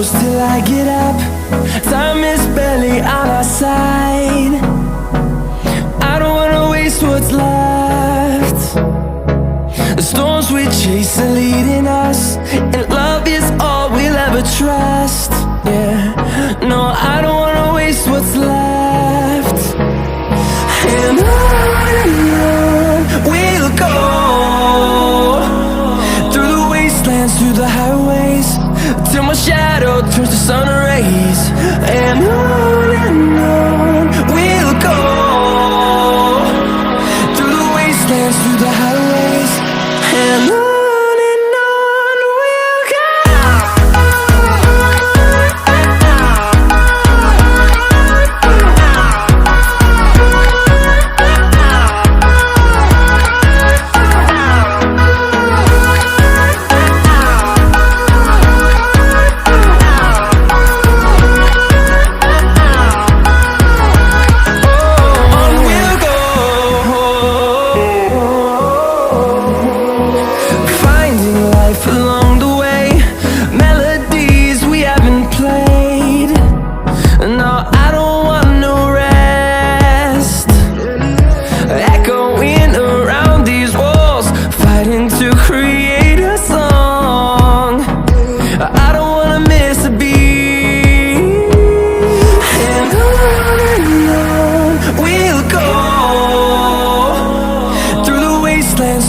close till I get up. Time is barely on our side. I don't wanna waste what's left. The storms we chase are leading us, and love is all we'll ever trust. Yeah, no, I don't wanna waste what's left. And on we'll go, through the wastelands, through the highways, till my shadow turns to sun rays. And on we'll go, through the wastelands, through the highways, and on we'll go.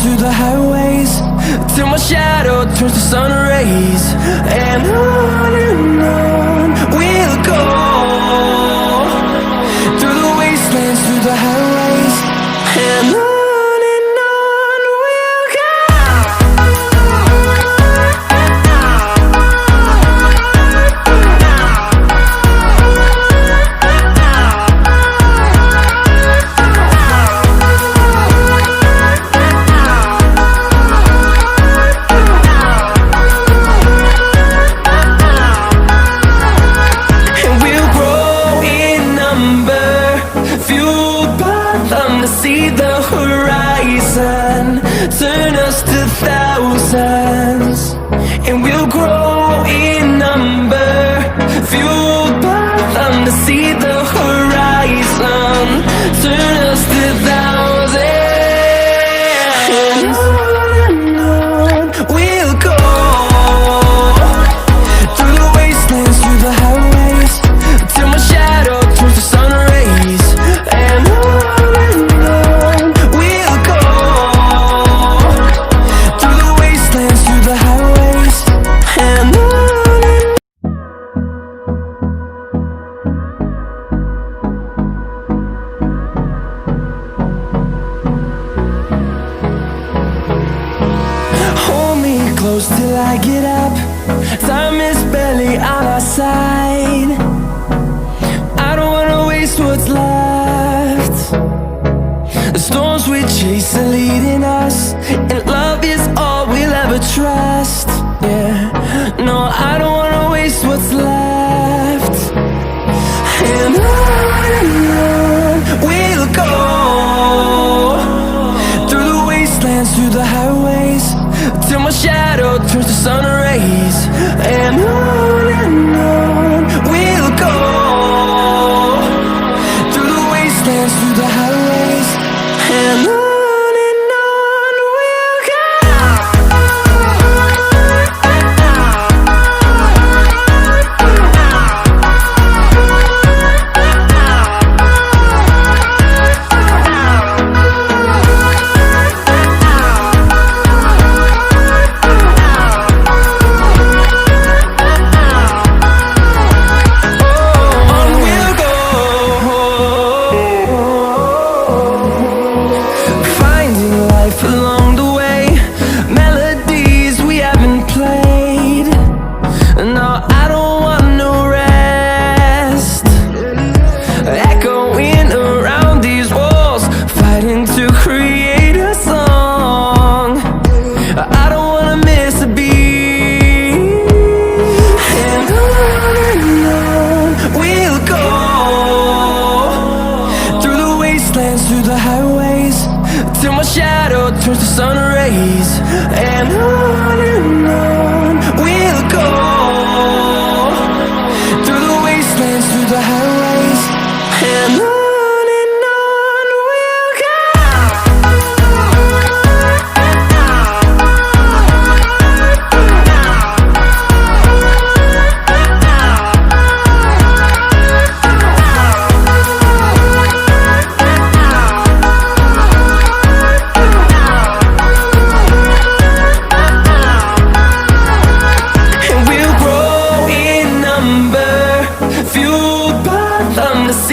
Through the highways, till my shadow turns to sun rays. And on we'll go, through the wastelands, through the highways, and on we'll go. See the horizon, turn us to thousands, and we'll grow in number, fueled by them. To see the horizon, turn us to thousands, and on we'll go, through the wastelands, through the highways, till my shadow turns to sun rays. And close till I get up. Time is barely on our side. I don't wanna waste what's left. The storms we chase are leading us, and love is all we'll ever trust. Yeah, no, I don't wanna waste what's left. And on we'll go, through the wastelands, through the highways, till my shadow turns to sun rays. And on we'll go, through the wastelands, through the highways, and on. turns to sun rays, and on we'll go.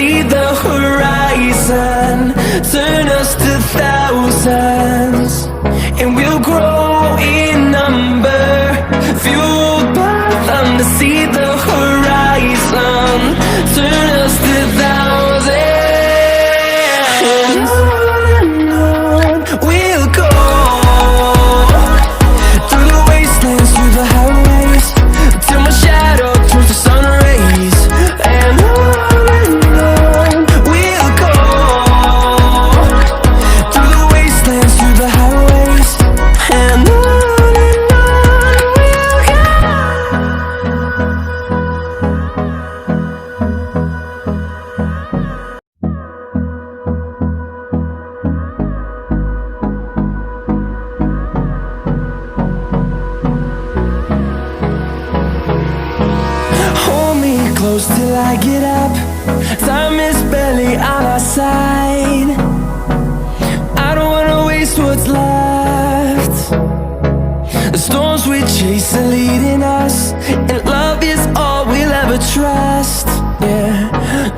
see the horizon, turn us to thousands, and we'll grow in number, fueled by them to see the horizon, turn us to thousands, and on we'll go, through the wastelands, through the highways, till my shadow turns to sun rays, and on we'll go, through the wastelands, through the highways, and on we'll go. Hold me close till I get up. Time is barely on our side. I don't wanna waste what's left. The storms we chase are leading us, and love is all we'll ever trust. Yeah,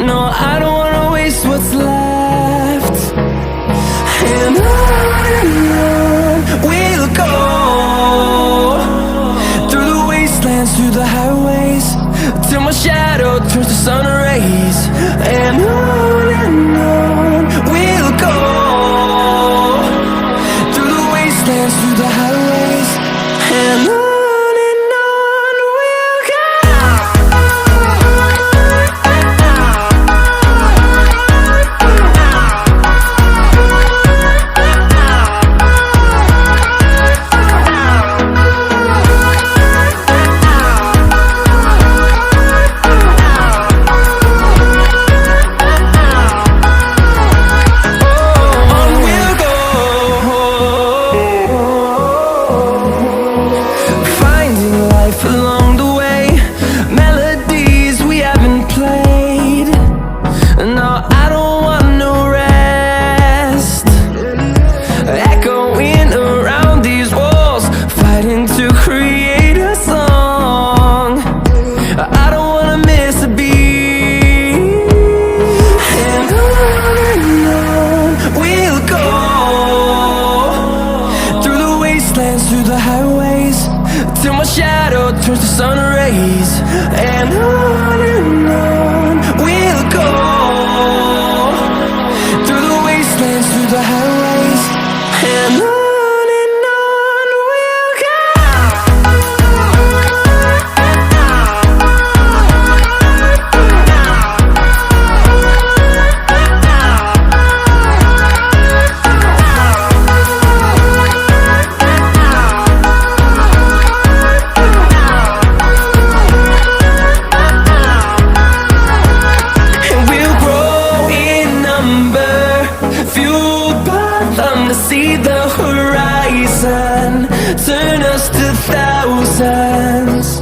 no, I don't wanna waste what's left. And on we'll go, through the wastelands, through the highways, till my shadow turns to sun rays, and on we'll go, through the wastelands, through the highways, and on we'll go. Along the way, melodies we haven't played. No, I don't want no rest. Echoing around these walls, fighting to create a song. I don't wanna miss a beat. And on we'll go, through the wastelands, through the highways, till my shadow turns to sun rays, and on we'll go, through the wastelands, through the highways, and on we'll go. Fueled by them to see the horizon, turn us to thousands.